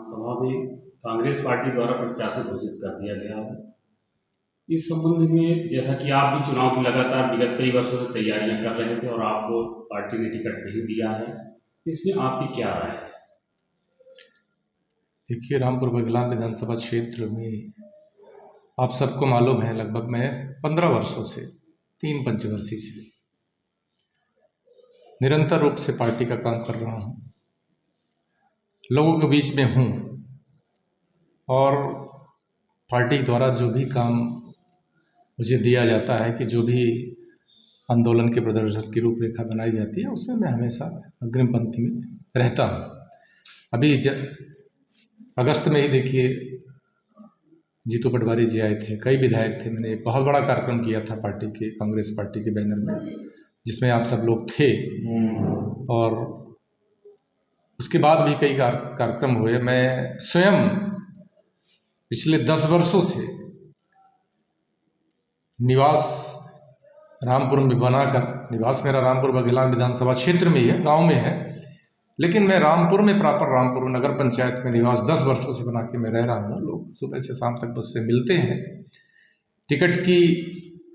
सभा में कांग्रेस पार्टी द्वारा प्रत्याशी घोषित कर दिया गया है। इस संबंध में जैसा कि आप भी चुनाव की लगातार विगत कई वर्षों से तैयारियां कर रहे थे और आपको पार्टी ने टिकट नहीं दिया है, इसमें आपकी क्या राय है? देखिए, रामपुर बघेलान विधानसभा क्षेत्र में आप सबको मालूम है, लगभग मैं 15 वर्षों से 3 पंचवर्षीय से निरंतर रूप से पार्टी का काम कर रहा हूँ, लोगों के बीच में हूँ और पार्टी द्वारा जो भी काम मुझे दिया जाता है कि जो भी आंदोलन के प्रदर्शन की रूपरेखा बनाई जाती है, उसमें मैं हमेशा अग्रिम पंक्ति में रहता हूँ। अभी अगस्त में ही देखिए, जीतू पटवारी जी आए थे, कई विधायक थे, मैंने एक बहुत बड़ा कार्यक्रम किया था पार्टी के, कांग्रेस पार्टी के बैनर में, जिसमें आप सब लोग थे। और उसके बाद भी कई कार्यक्रम हुए। मैं स्वयं पिछले 10 वर्षों से निवास रामपुर में बनाकर, निवास मेरा रामपुर बघेलान विधानसभा क्षेत्र में ही है, गांव में है, लेकिन मैं रामपुर में, प्रॉपर रामपुर नगर पंचायत में निवास 10 वर्षों से बना के मैं रह रहा हूँ। लोग सुबह से शाम तक मुझसे मिलते हैं, टिकट की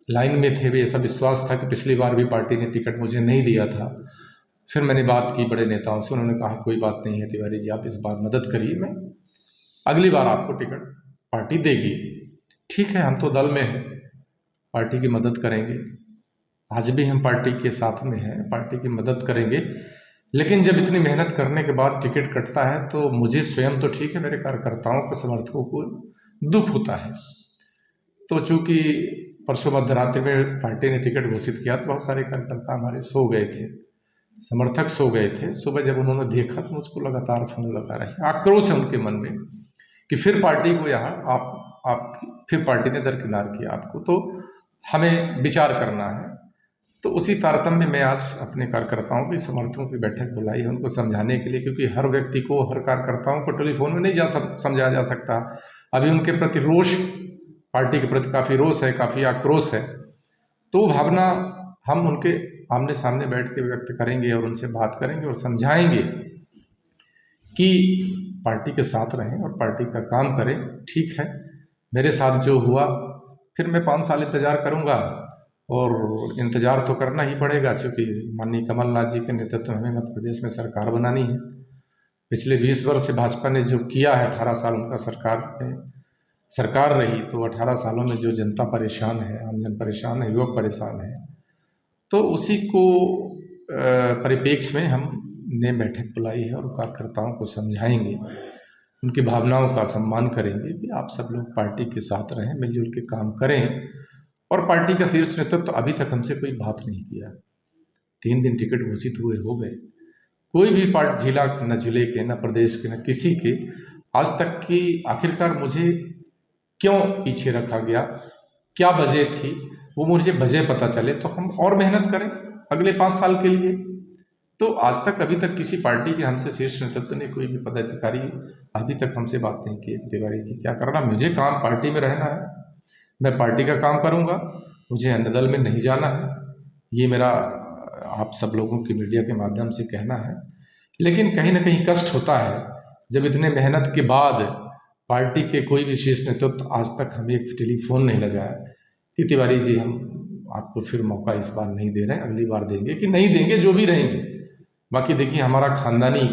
लाइन में थे भी। ऐसा विश्वास था कि पिछली बार भी पार्टी ने टिकट मुझे नहीं दिया था। फिर मैंने बात की बड़े नेताओं से, उन्होंने कहा कोई बात नहीं है तिवारी जी, आप इस बार मदद करिए, मैं अगली बार आपको टिकट पार्टी देगी। ठीक है, हम तो दल में हैं, पार्टी की मदद करेंगे। आज भी हम पार्टी के साथ में हैं, पार्टी की मदद करेंगे। लेकिन जब इतनी मेहनत करने के बाद टिकट कटता है तो मुझे स्वयं तो ठीक है, मेरे कार्यकर्ताओं को, समर्थकों को दुख होता है। तो चूंकि परसों मध्य रात्रि में पार्टी ने टिकट घोषित किया तो बहुत सारे कार्यकर्ता हमारे सो गए थे, समर्थक सो गए थे। सुबह जब उन्होंने देखा तो मुझको लगातार फोन लगा रहे, आक्रोश है उनके मन में कि फिर पार्टी को यहाँ आप फिर पार्टी ने दरकिनार किया आपको, तो हमें विचार करना है। तो उसी तारतम्य में मैं आज अपने कार्यकर्ताओं की, समर्थकों की बैठक बुलाई है, उनको समझाने के लिए, क्योंकि हर व्यक्ति को, हर कार्यकर्ताओं को टेलीफोन में नहीं समझाया जा सकता। अभी उनके प्रति रोष, पार्टी के प्रति काफ़ी रोष है, काफ़ी आक्रोश है। तो भावना हम उनके आमने सामने बैठ के व्यक्त करेंगे और उनसे बात करेंगे और समझाएंगे कि पार्टी के साथ रहें और पार्टी का काम करें। ठीक है, मेरे साथ जो हुआ, फिर मैं 5 साल इंतजार करूंगा, और इंतजार तो करना ही पड़ेगा, क्योंकि माननीय कमलनाथ जी के नेतृत्व में हमें मध्य प्रदेश में सरकार बनानी है। पिछले 20 वर्ष से भाजपा ने जो किया है, 18 साल उनका सरकार रही, तो 18 सालों में जो जनता परेशान है, आम जन परेशान है, युवक परेशान है, तो उसी को परिप्रेक्ष्य में हमने बैठक बुलाई है और कार्यकर्ताओं को समझाएंगे, उनकी भावनाओं का सम्मान करेंगे कि आप सब लोग पार्टी के साथ रहें, मिलजुल के काम करें। और पार्टी का शीर्ष नेतृत्व अभी तक हमसे कोई बात नहीं किया। 3 दिन टिकट घोषित हुए हो गए, कोई भी पार्टी, जिला न जिले के, न प्रदेश के, न किसी के, आज तक की आखिरकार मुझे क्यों पीछे रखा गया, क्या वजह थी, वो मुझे वजह पता चले तो हम और मेहनत करें अगले 5 साल के लिए। तो आज तक, अभी तक किसी पार्टी के हमसे शीर्ष नेतृत्व ने, कोई भी पदाधिकारी अभी तक हमसे बात नहीं की तिवारी जी क्या करना। मुझे काम पार्टी में रहना है, मैं पार्टी का काम करूंगा, मुझे अन्य दल में नहीं जाना है। ये मेरा आप सब लोगों की मीडिया के माध्यम से कहना है। लेकिन कहीं ना कहीं कष्ट होता है जब इतने मेहनत के बाद पार्टी के कोई भी शीर्ष नेतृत्व आज तक हमें एक टेलीफोन नहीं लगाया कि तिवारी जी हम आपको फिर मौका इस बार नहीं दे रहे हैं, अगली बार देंगे, कि नहीं देंगे, जो भी रहेंगे। बाकी देखिए, हमारा खानदानी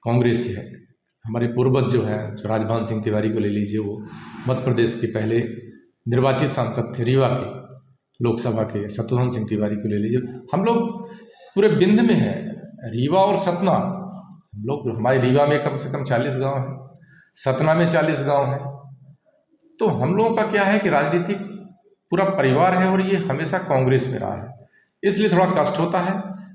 कांग्रेस से है, हमारे पूर्वज जो है, जो राजभान सिंह तिवारी को ले लीजिए, वो मध्य प्रदेश के पहले निर्वाचित सांसद थे, रीवा के लोकसभा के। शत्रुघ्न सिंह तिवारी को ले लीजिए, हम लोग पूरे बिंद में हैं, रीवा और सतना। हम लोग, हमारे रीवा में कम से कम 40 गांव हैं, सतना में 40 गांव हैं। तो हम लोगों का क्या है कि राजनीतिक पूरा परिवार है और ये हमेशा कांग्रेस में रहा है, इसलिए थोड़ा कष्ट होता है।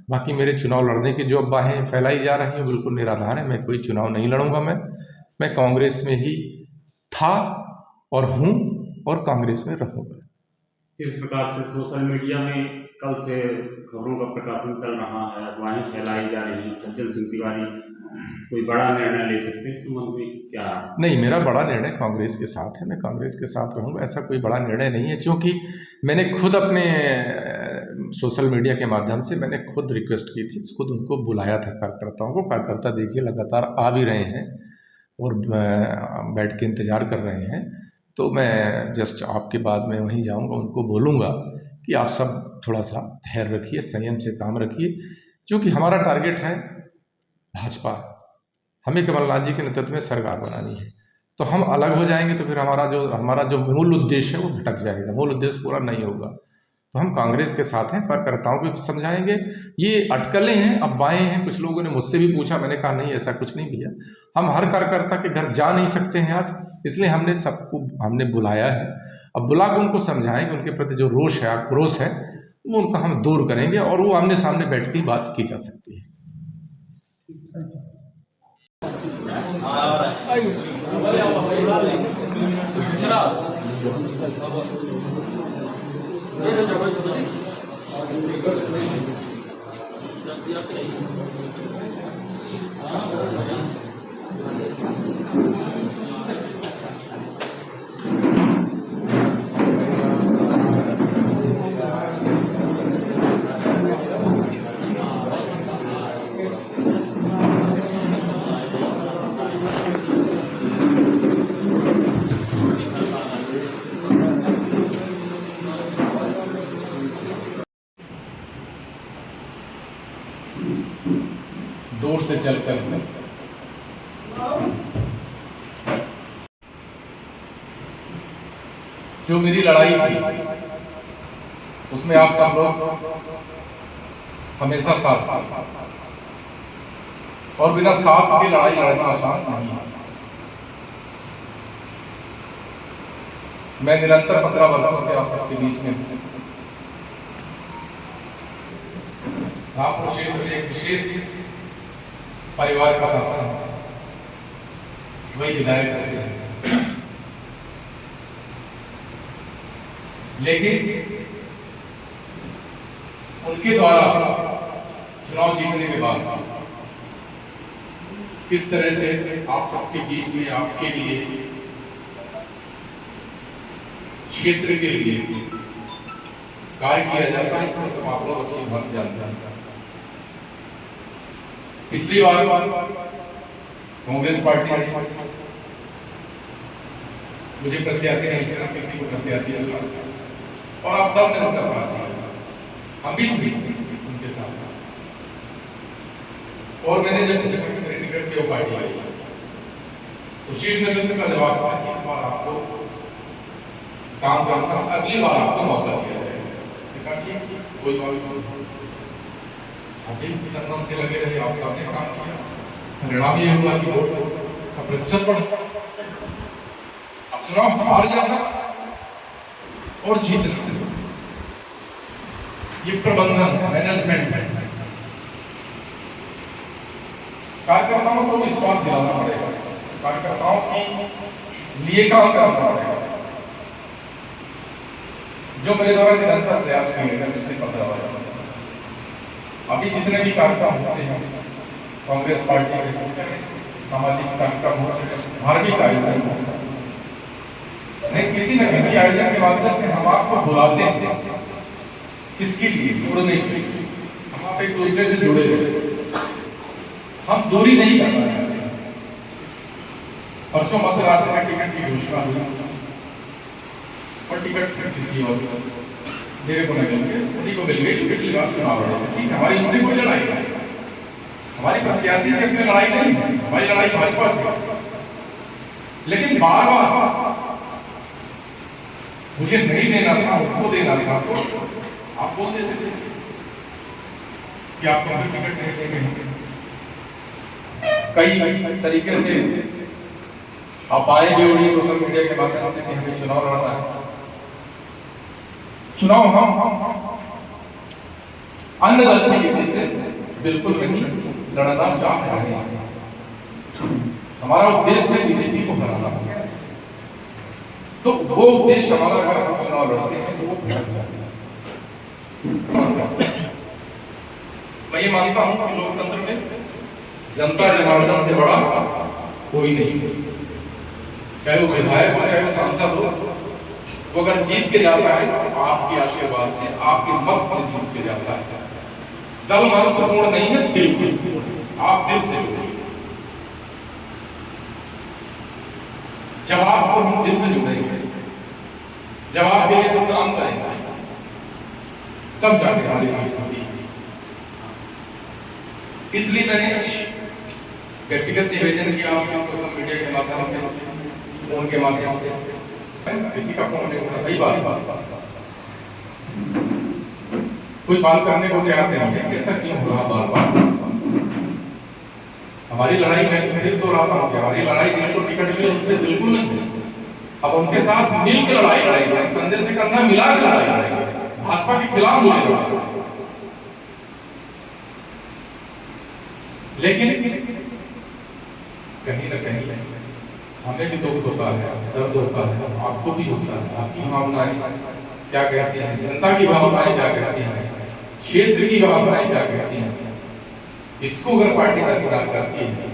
बाकी मेरे चुनाव लड़ने की जो अफवाहें फैलाई जा रही हैं बिल्कुल निराधार है। मैं कोई चुनाव नहीं लड़ूंगा, मैं कांग्रेस में ही था और हूं और कांग्रेस में रहूंगा। किस प्रकार से सोशल मीडिया में कल से खबरों का प्रकाशन चल रहा है, अफवाहें फैलाई जा रही हैं, सज्जन सिंह तिवारी कोई बड़ा निर्णय ले सकते हैं, इस संबंध में क्या? नहीं, मेरा बड़ा निर्णय कांग्रेस के साथ है, मैं कांग्रेस के साथ रहूंगा। ऐसा कोई बड़ा निर्णय नहीं है, क्योंकि मैंने खुद अपने सोशल मीडिया के माध्यम से मैंने खुद रिक्वेस्ट की थी, खुद उनको बुलाया था कार्यकर्ताओं को। कार्यकर्ता देखिए लगातार आ भी रहे हैं और बैठ के इंतज़ार कर रहे हैं। तो मैं जस्ट आपके बाद में वहीं जाऊंगा, उनको बोलूँगा कि आप सब थोड़ा सा धैर्य रखिए, संयम से काम रखिए, क्योंकि हमारा टारगेट है भाजपा। हमें कमलनाथ जी के नेतृत्व में सरकार बनानी है। तो हम अलग हो जाएंगे तो फिर हमारा जो मूल उद्देश्य है वो भटक जाएगा, मूल उद्देश्य पूरा नहीं होगा। तो हम कांग्रेस के साथ हैं, कार्यकर्ताओं को भी समझाएंगे। ये अटकलें हैं, अफवाहें हैं। कुछ लोगों ने मुझसे भी पूछा, मैंने कहा नहीं, ऐसा कुछ नहीं भैया। हम हर कार्यकर्ता के घर जा नहीं सकते हैं आज, इसलिए हमने बुलाया है। अब बुला के उनको समझाएंगे, उनके प्रति जो रोष है, आक्रोश है, वो उनका हम दूर करेंगे और वो आमने सामने बैठ के बात की जा सकती है। दूर से चलकर जो मेरी लड़ाई थी उसमें आप सब लोग हमेशा साथ थे और बिना साथ के लड़ाई लड़ना आसान नहीं है। मैं निरंतर 15 वर्षों से आप सबके बीच में हूं। रामपुर क्षेत्र में एक विशेष परिवार का शासन है, वही विधायक होते हैं। लेकिन उनके द्वारा चुनाव जीतने के बाद किस तरह से आप सबके बीच में, आपके लिए, क्षेत्र के लिए कार्य किया जाता है, इसमें सब आप लोग अच्छी बात जानते हैं। पिछली बार कांग्रेस पार्टी ने मुझे प्रत्याशी नहीं चुना, किसी को प्रत्याशी चुना और आप सब ने उनका साथ दिया, हम भी उनके साथ। और मैंने जब पूछा कि मेरी टिकट की पार्टी आई तो शीर्ष नेतृत्व का जवाब था कि इस बार आपको काम करना, अगली बार आपको मौका दिया जाएगा। ठीक, कोई बात नहीं, अभी तनम से लगे रहे, आप सबने काम किया। परिणाम ये हुआ कि वोट का प्रतिशत बढ़ा। अब चुनाव हार जाना और जीतना, ये प्रबंधन, मैनेजमेंट है। कार्यकर्ताओं को विश्वास दिलाना पड़ेगा, कार्यकर्ताओं के लिए काम करना पड़ेगा, जो मेरे द्वारा निरंतर प्रयास किए गए पिछले 15 वर्षों से। अभी जितने भी कार्यक्रम होते हैं कांग्रेस पार्टी के, सामाजिक कार्यक्रम हो चुके, धार्मिक आयोजन हो, किसी न किसी आयोजन के माध्यम से हम आपको बुलाते हैं। किसके लिए? जुड़ने के लिए। हम आप एक दूसरे से जुड़े हुए, हम दूरी नहीं करना चाहते। परसों मध्य रात्रि में टिकट की घोषणा हुई और टिकट फिर किसी और मेरे को नहीं मिल गए, उन्हीं को मिल गई। पिछली बार चुनाव लड़े, ठीक है, हमारी उनसे कोई लड़ाई नहीं, हमारी प्रत्याशी से अपनी लड़ाई नहीं, हमारी लड़ाई भाजपा से। लेकिन बार बार मुझे नहीं देना था, उनको देना था, तो आप बोल देते थे कि आपको फिर टिकट नहीं देंगे। कई तरीके से आप आए भी उड़ी सोशल मीडिया के माध्यम से कि हमें चुनाव लड़ना है। चुनाव हम अन्य दल से किसी से बिल्कुल नहीं लड़ना चाह रहे हैं। हमारा उद्देश्य बीजेपी को हराना है, तो वो उद्देश्य हमारा अगर हम चुनाव लड़ते हैं तो वो भटक जाता है। मैं ये मानता हूं कि लोकतंत्र में जनता जनार्दन से बड़ा कोई नहीं, चाहे वो विधायक हो, चाहे वो सांसद हो, वो अगर जीत के जाता है तो आपके आशीर्वाद से, आपके मत से जीत के जाता है। दल महत्वपूर्ण नहीं है, दिल, आप दिल से जुड़िए। जब आपको हम दिल से जुड़ेंगे, जब आपके लिए हम काम करेंगे, तब जाके हमारी जीत होती है। इसलिए मैंने व्यक्तिगत निवेदन किया आपसे, सोशल मीडिया के माध्यम से, फोन के माध्यम से। किसी का फोन नहीं उठा, सही बात, कोई बात करने को तैयार नहीं है। कैसा क्यों हो रहा बार बार? हमारी लड़ाई में फिर तो रहा हूं, हमारी लड़ाई जिनको टिकट मिली उनसे बिल्कुल नहीं है। अब उनके साथ मिल के लड़ाई लड़ाई, कंधे से कंधा मिला के लड़ाई लड़ाई, भाजपा के खिलाफ मुझे लड़ा। लेकिन कहीं ना कहीं हमें भी दुख होता है, दर्द होता है, आपको भी होता है। आपकी भावनाएं क्या कहती हैं, जनता की भावनाएं क्या कहती हैं, क्षेत्र की भावनाएं क्या कहती हैं, इसको अगर पार्टी दरकिनार करती है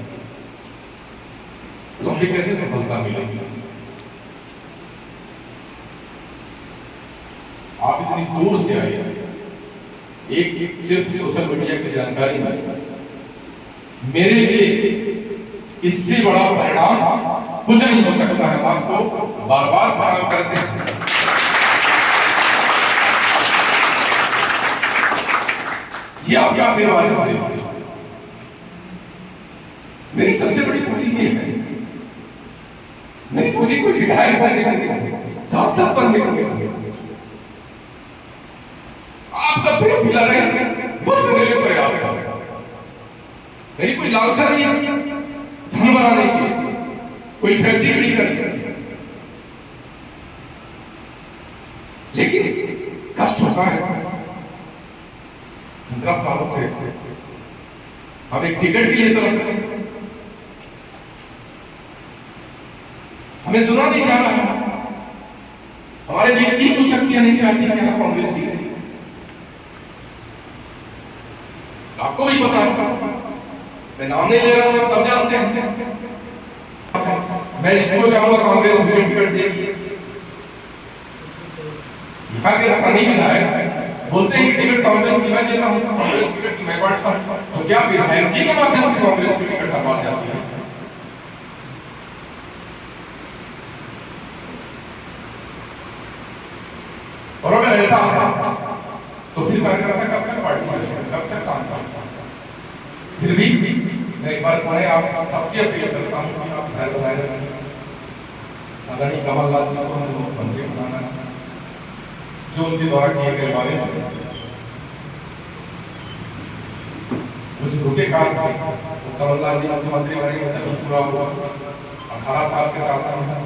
तो हमें कैसे सफलता मिलेगी? आप इतनी दूर से आए, एक सिर्फ सोशल मीडिया की जानकारी में मेरे लिए इससे बड़ा परिणाम कुछ नहीं हो सकता है। आपको बार बार प्रणाम करते हैं। ये आपका आशीर्वाद है। मेरी सबसे बड़ी पूंजी ये है, मेरी पूंजी कोई विधायक बनने की नहीं, सांसद बनने की नहीं। आपका प्रेम मिला रहे बस मेरे लिए पर्याप्त है। मेरी कोई लालसा नहीं है धन बनाने की, कोई फैक्ट्री खड़ी करने की, लेकिन कष्ट होता है। 15 सालों से हम एक टिकट के लिए तरस रहे हैं, हमें सुना नहीं जा रहा। हमारे बीच की कुछ शक्तियां नहीं चाहती कि हम कांग्रेस जीते। आपको भी पता है, मैं नाम नहीं ले रहा हूं, सब जानते हैं। मैं इसको चाहूंगा कांग्रेस मुझे टिकट देगी। यहाँ के स्थानीय विधायक बोलते हैं कि टिकट कांग्रेस की मैं देता हूँ, कांग्रेस टिकट की मैं बांटता हूँ। तो क्या विधायक जी के माध्यम से कांग्रेस की टिकट बांट जाती है? और अगर ऐसा है तो फिर कार्यकर्ता कब तक पार्टी में, कब तक काम करता? फिर भी मैं एक बार पुनः आप सबसे अपील करता हूँ कि आप धैर्य बनाए रखें। आदरणीय कमलनाथ जी को हमें मुख्यमंत्री बनाना है, जो उनके द्वारा किए गए वादे कुछ रुके काम थे, कमलनाथ जी मुख्यमंत्री बनेंगे तभी पूरा हुआ। 18 साल के शासन में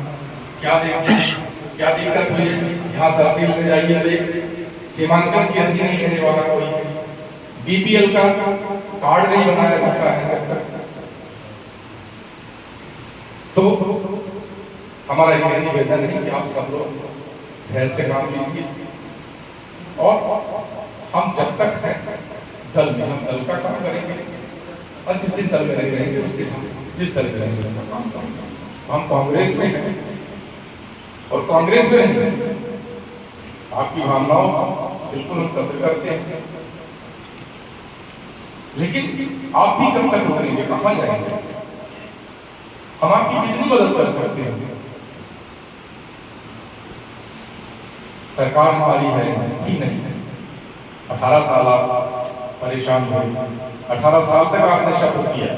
क्या देखिए, क्या दिक्कत हुई है। यहाँ तहसील में जाइए तो एक सीमांकन की अर्जी नहीं देने वाला कोई है, बीपीएल का कार्ड नहीं बनाया जाता है तब तक। तो हमारा ये निवेदन है कि आप सब लोग धैर्य से काम लीजिए, और हम जब तक हैं दल में, हम दल का काम करेंगे, और जिस दिन दल में नहीं रहेंगे उसके जिस दल में रहेंगे उसका काम करेंगे। हम कांग्रेस में हैं और कांग्रेस में रहेंगे। आपकी भावनाओं बिल्कुल हम कदर करते हैं, लेकिन आप भी कब तक रुकेंगे, कहां जाएंगे? हम आपकी कितनी मदद कर सकते हैं? सरकार हमारी है ही नहीं। 18 साल आप परेशान हुए, 18 साल तक आपने शपथ किया।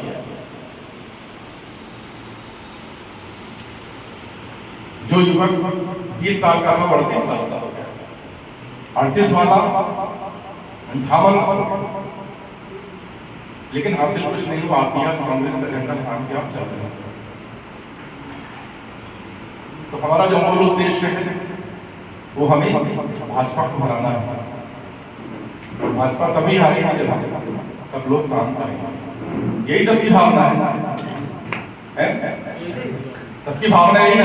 जो युवक 20 साल का था 38 साल का हो गया, 38 वाला 58, लेकिन हासिल कुछ नहीं हुआ। आप आज कांग्रेस का झंडा थाम के आप चल रहे हैं। तो हमारा जो मूल उद्देश्य है वो हमें भाजपा को हराना है। भाजपा तभी हारेगी जब सब लोग काम करेंगे। यही सबकी भावना है, सबकी भावना यही है।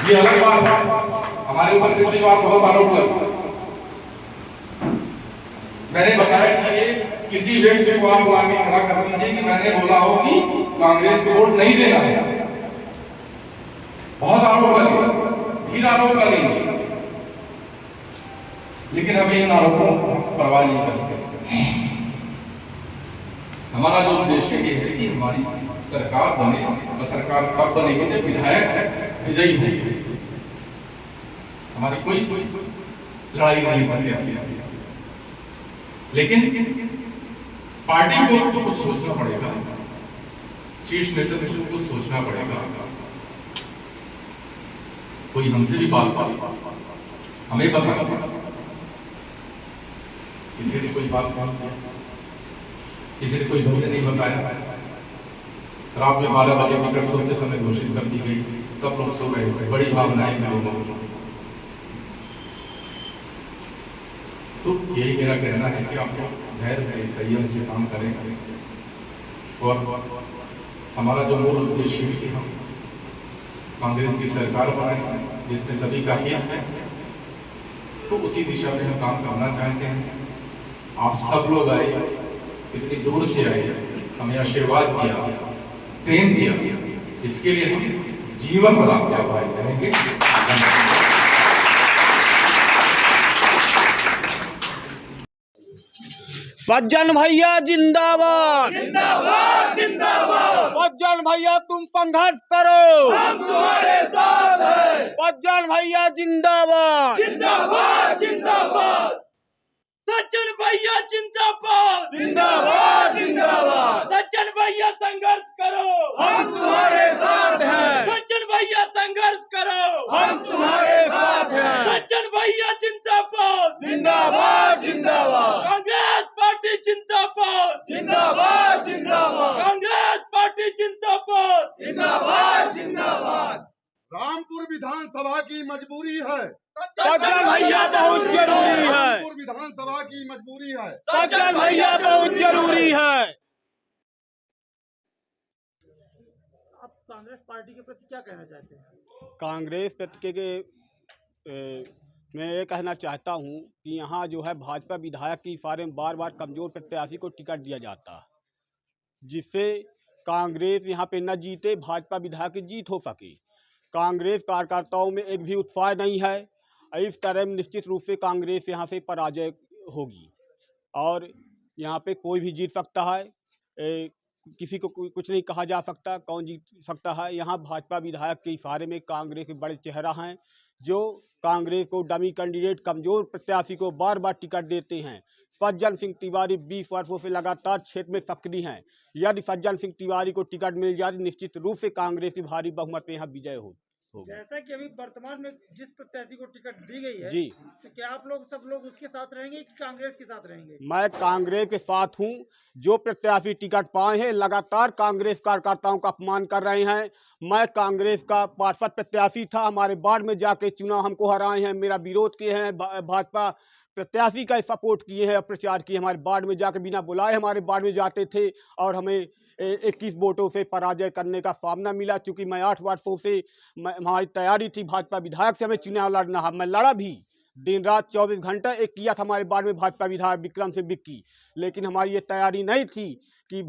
ये अलग बात है, हमारे ऊपर पिछली बार बहुत आरोप लगा। मैंने बताया कि ये किसी व्यक्ति को आप आगे खड़ा कर दीजिए कि मैंने बोला हो कि कांग्रेस को वोट नहीं देना है। बहुत आरोप लगे, फिर आरोप लगेंगे, लेकिन हमें इन आरोपों को परवाह नहीं करते। हमारा जो उद्देश्य ये है कि हमारी सरकार बने, और सरकार कब बनेगी जब विधायक विजयी होंगे। हमारी कोई लड़ाई नहीं प्रत्याशी से, लेकिन पार्टी को तो कुछ सोचना पड़ेगा, शीर्ष नेतृत्व को कुछ सोचना पड़ेगा। कोई हमसे भी बात हमें पता, किसी ने कोई बात किसी ने कोई वजह नहीं बताया। रात में 12 बजे टिकट सोते समय घोषित कर दी गई, सब लोग सो रहे थे, बड़ी भावनाएं में लोगों को। तो यही मेरा कहना है कि आप लोग धैर्य से संयम से काम करें, और हमारा जो मूल उद्देश्य है कि हम कांग्रेस की सरकार बनाएं जिसमें सभी का हित है, तो उसी दिशा में हम काम करना चाहते हैं। आप सब लोग आए, इतनी दूर से आए, हमें आशीर्वाद दिया, प्रेम दिया, इसके लिए हम जीवन भर आपके आभारी रहेंगे। सज्जन भैया जिंदाबाद, जिंदाबाद जिंदाबाद। सज्जन भैया तुम संघर्ष करो, हम तुम्हारे साथ हैं। सज्जन भैया जिंदाबाद, जिंदाबाद जिंदाबाद। सज्जन भैया जिंदाबाद, जिंदाबाद जिंदाबाद। सज्जन भैया संघर्ष करो, हम तुम्हारे साथ हैं, सज्जन भैया संघर्ष करो, हम तुम्हारे साथ हैं। सज्जन भैया जिंदाबाद, जिंदाबाद जिंदाबाद, कांग्रेस पार्टी जिंदाबाद, जिंदाबाद जिंदाबाद, कांग्रेस पार्टी जिंदाबाद, जिंदाबाद जिंदाबाद। रामपुर विधानसभा की मजबूरी है, सज्जन भैया बहुत जरूरी है, रामपुर विधानसभा की मजबूरी है। सज्जन भैया बहुत जरूरी है। आप कांग्रेस पार्टी के प्रति क्या कहना चाहते हैं? कांग्रेस प्रति के मैं ये कहना चाहता हूँ कि यहाँ जो है भाजपा विधायक की इशारे में बार बार कमजोर प्रत्याशी को टिकट दिया जाता, जिससे कांग्रेस यहाँ पे न जीते, भाजपा विधायक की जीत हो सके। कांग्रेस कार्यकर्ताओं में एक भी उत्साह नहीं है। इस तरह निश्चित रूप से कांग्रेस यहाँ से पराजय होगी और यहाँ पे कोई भी जीत सकता है। किसी को कुछ नहीं कहा जा सकता, कौन जीत सकता है। यहाँ भाजपा विधायक के इशारे में कांग्रेस के बड़े चेहरा हैं जो कांग्रेस को डमी कैंडिडेट, कमजोर प्रत्याशी को बार बार टिकट देते हैं। सज्जन सिंह तिवारी 20 वर्षों से लगातार क्षेत्र में सक्रिय हैं। यदि सज्जन सिंह तिवारी को टिकट मिल जाए निश्चित रूप से कांग्रेस की भारी बहुमत में यहाँ विजय होगी। जैसा कि अभी वर्तमान में जिस प्रत्याशी को टिकट दी गई है जी, तो क्या आप लोग सब लोग उसके साथ रहेंगे कि कांग्रेस के साथ रहेंगे? मैं कांग्रेस के साथ हूं। जो प्रत्याशी टिकट पाए हैं लगातार कांग्रेस कार्यकर्ताओं का अपमान कर रहे हैं। मैं कांग्रेस का पार्षद प्रत्याशी था, हमारे वार्ड में जाके चुनाव हमको हराए हैं, मेरा विरोध किए हैं, भाजपा प्रत्याशी का सपोर्ट किए हैं, प्रचार किए। हमारे वार्ड में जाके बिना बुलाए हमारे वार्ड में जाते थे और हमें 21 वोटों से पराजय करने का सामना मिला। चूंकि मैं 8 वर्षों से हमारी तैयारी थी भाजपा विधायक से हमें चुनाव लड़ना, मैं लड़ा भी, दिन रात 24 घंटा एक किया था हमारे वार्ड में भाजपा विधायक विक्रम सिंह बिक्की। लेकिन हमारी ये तैयारी नहीं थी कि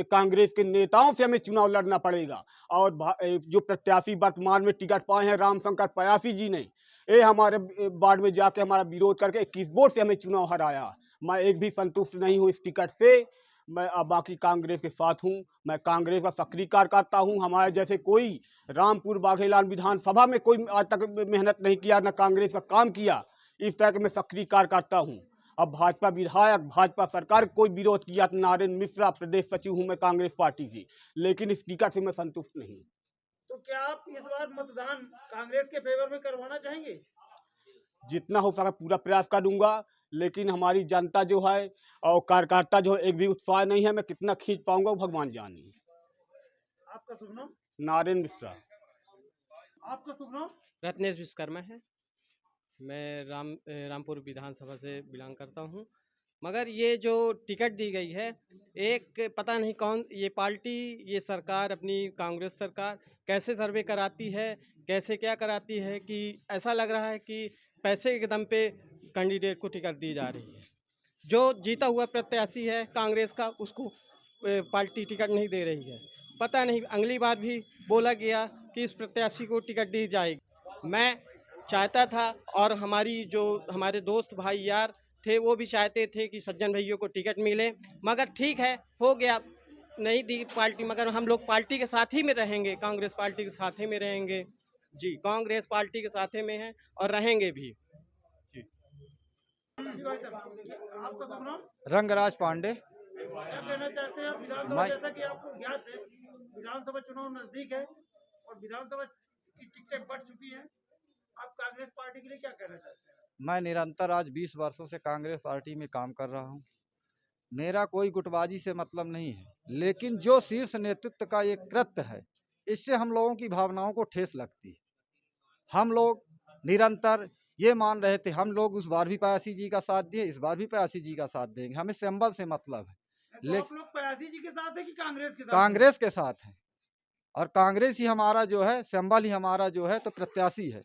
कांग्रेस के नेताओं से हमें चुनाव लड़ना पड़ेगा। और जो प्रत्याशी वर्तमान में टिकट पाए हैं रामशंकर पयासी जी ने, ये हमारे वार्ड में जाके हमारा विरोध करके 21 वोट से हमें चुनाव हराया। मैं एक भी संतुष्ट नहीं हूँ इस टिकट से। मैं अब बाकी कांग्रेस के साथ हूँ, मैं कांग्रेस का सक्रिय कार्यकर्ता हूँ। हमारे जैसे कोई रामपुर बाघेलाल विधानसभा में कोई आज तक मेहनत नहीं किया, न कांग्रेस का काम किया, इस तरह के मैं सक्रिय कार्यकर्ता हूँ। अब भाजपा विधायक, भाजपा सरकार कोई विरोध किया तो नारायण मिश्रा प्रदेश सचिव हूँ मैं कांग्रेस पार्टी से, लेकिन इस टिकट से मैं संतुष्ट नहीं। तो क्या आप इस बार मतदान कांग्रेस के फेवर में करवाना चाहेंगे? जितना हो सका पूरा प्रयास करूंगा, लेकिन हमारी जनता जो है और कार्यकर्ता जो है एक भी उत्साह नहीं है। मैं कितना खींच पाऊंगा वो भगवान जाने। आपका शुभ नाम? नारायण मिश्रा। आपका शुभ नाम? रत्नेश विश्वकर्मा है। मैं रामपुर विधानसभा से बिलोंग करता हूं। मगर ये जो टिकट दी गई है, एक पता नहीं कौन ये पार्टी, ये सरकार, अपनी कांग्रेस सरकार कैसे सर्वे कराती है, कैसे क्या कराती है कि ऐसा लग रहा है कि पैसे के दम पे कैंडिडेट को टिकट दी जा रही है। जो जीता हुआ प्रत्याशी है कांग्रेस का, उसको पार्टी टिकट नहीं दे रही है। पता नहीं, अगली बार भी बोला गया कि इस प्रत्याशी को टिकट दी जाएगी। मैं चाहता था और हमारे दोस्त भाई यार थे वो भी चाहते थे कि सज्जन भैया को टिकट मिले, मगर ठीक है, हो गया, नहीं दी पार्टी, मगर हम लोग पार्टी के साथ ही में रहेंगे, कांग्रेस पार्टी के साथ ही में रहेंगे जी, कांग्रेस पार्टी के साथ में हैं और रहेंगे भी। आपका शुभ नाम? रंगराज पांडे। क्या कहना चाहते हैं आप? विधानसभा, मैं जैसा कि आपको ज्ञात है, विधानसभा चुनाव नजदीक है और विधानसभा की टिकटें बढ़ चुकी हैं। आप कांग्रेस पार्टी के लिए क्या कहना चाहते हैं? मैं निरंतर आज 20 वर्षों से कांग्रेस पार्टी में काम कर रहा हूं। मेरा कोई गुटबाजी से मतलब नहीं है, लेकिन जो शीर्ष नेतृत्व का ये कृत्य है, इससे हम लोगों की भावनाओं को ठेस लगती है। हम लोग निरंतर ये मान रहे थे, हम लोग उस बार भी पयासी जी का साथ दिए, इस बार भी पयासी जी का साथ देंगे, हमें सिंबल से मतलब है। तो आप लोग पयासी जी के साथ है कि कांग्रेस के साथ? कांग्रेस के साथ है और कांग्रेस ही हमारा जो है सिंबल, ही हमारा जो है तो प्रत्याशी है।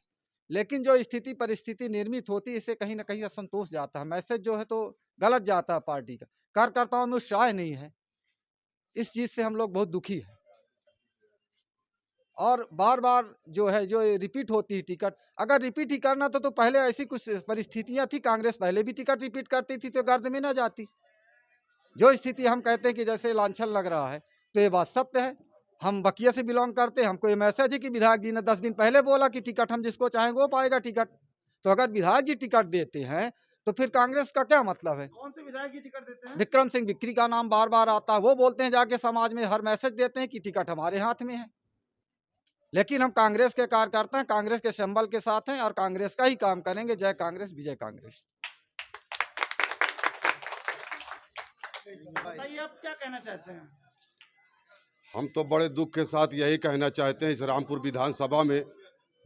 लेकिन जो स्थिति परिस्थिति निर्मित होती है, इससे कहीं ना कहीं असंतोष जाता है, मैसेज जो है तो गलत जाता है। पार्टी का कार्यकर्ताओं में उत्साह नहीं है, इस चीज से हम लोग बहुत दुखी हैं। और बार बार जो है जो रिपीट होती है टिकट, अगर रिपीट ही करना तो पहले ऐसी कुछ परिस्थितियां थी, कांग्रेस पहले भी टिकट रिपीट करती थी तो गर्द में ना जाती। जो स्थिति हम कहते हैं कि जैसे लांछन लग रहा है, तो ये बात सत्य है। हम बकिया से बिलोंग करते हैं, हमको ये मैसेज है कि विधायक जी ने 10 दिन पहले बोला कि टिकट हम जिसको चाहेंगे वो पाएगा टिकट। तो अगर विधायक जी टिकट देते हैं तो फिर कांग्रेस का क्या मतलब है? कौन से विधायक जी टिकट देते हैं? विक्रम सिंह बिक्री का नाम बार बार आता है, वो बोलते हैं जाके समाज में हर मैसेज देते हैं कि टिकट हमारे हाथ में है। लेकिन हम कांग्रेस के कार्यकर्ता हैं, कांग्रेस के सिंबल के साथ हैं और कांग्रेस का ही काम करेंगे। जय कांग्रेस, विजय कांग्रेस। बताइए आप क्या कहना चाहते हैं? हम तो बड़े दुख के साथ यही कहना चाहते हैं, इस रामपुर विधानसभा में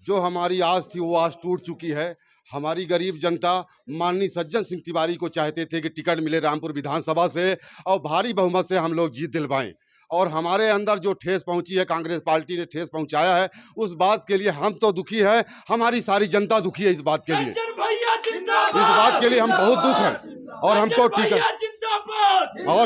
जो हमारी आस थी वो आस टूट चुकी है। हमारी गरीब जनता माननीय सज्जन सिंह तिवारी को चाहते थे कि टिकट मिले रामपुर विधानसभा से और भारी बहुमत से हम लोग जीत दिलवाएं, और हमारे अंदर जो ठेस पहुंची है, कांग्रेस पार्टी ने ठेस पहुंचाया है, उस बात के लिए हम तो दुखी है, हमारी सारी जनता दुखी है इस बात के लिए। सज्जन भैया जिंदाबाद, इस बात के लिए हम बहुत दुख है और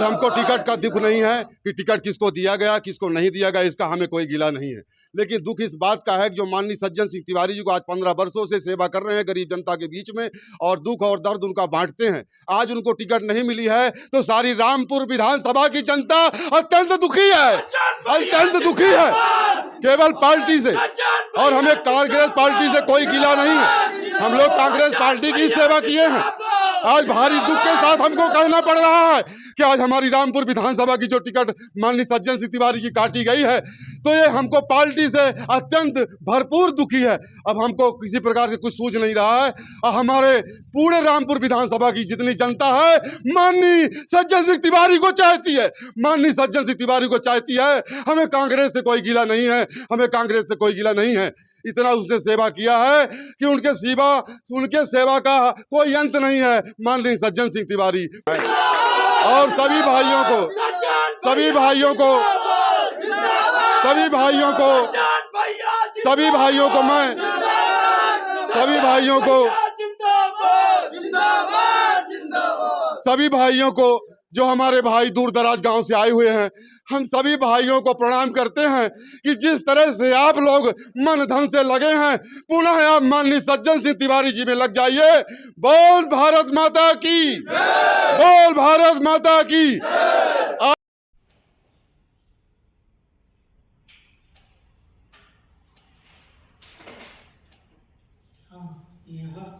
हमको टिकट का दुख नहीं है कि टिकट किसको दिया गया किसको नहीं दिया गया, इसका हमें कोई गिला नहीं है। लेकिन दुख इस बात का है कि जो माननीय सज्जन सिंह तिवारी जी को आज 15 वर्षों से सेवा कर रहे हैं गरीब जनता के बीच में और दुख और दर्द उनका बांटते हैं, आज उनको टिकट नहीं मिली है तो सारी रामपुर विधानसभा की जनता अत्यंत दुखी है, अत्यंत दुखी है केवल पार्टी से। और हमें कांग्रेस पार्टी से कोई गिला नहीं है, हम लोग कांग्रेस पार्टी की सेवा किए हैं। आज भारी दुख के साथ हमको कहना पड़ रहा है कि आज हमारी रामपुर विधानसभा की जो टिकट माननीय सज्जन सिंह तिवारी की काटी गई है, तो ये हमको पार्टी से अत्यंत भरपूर दुखी है। अब हमको किसी प्रकार से कुछ सूझ नहीं रहा है। हमारे पूरे रामपुर विधानसभा की जितनी जनता है माननीय सज्जन सिंह तिवारी को चाहती है, माननीय सज्जन सिंह तिवारी को चाहती है। हमें कांग्रेस से कोई गिला नहीं है, हमें कांग्रेस से कोई गिला नहीं है। इतना उसने सेवा किया है कि उनके सेवा का कोई अंत नहीं है माननीय सज्जन सिंह तिवारी। और सभी भाइयों को सभी भाइयों को जो हमारे भाई दूर दराज गांव से आए हुए हैं, हम सभी भाइयों को प्रणाम करते हैं कि जिस तरह से आप लोग मन धन से लगे हैं, पुनः आप माननीय सज्जन सिंह तिवारी जी में लग जाइए। बोल भारत माता की, बोल भारत माता की।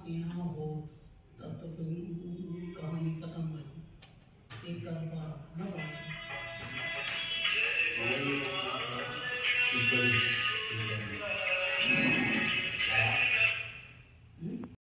यहाँ हो तब तक कहानी खत्म नहीं, एक तरफा न बने।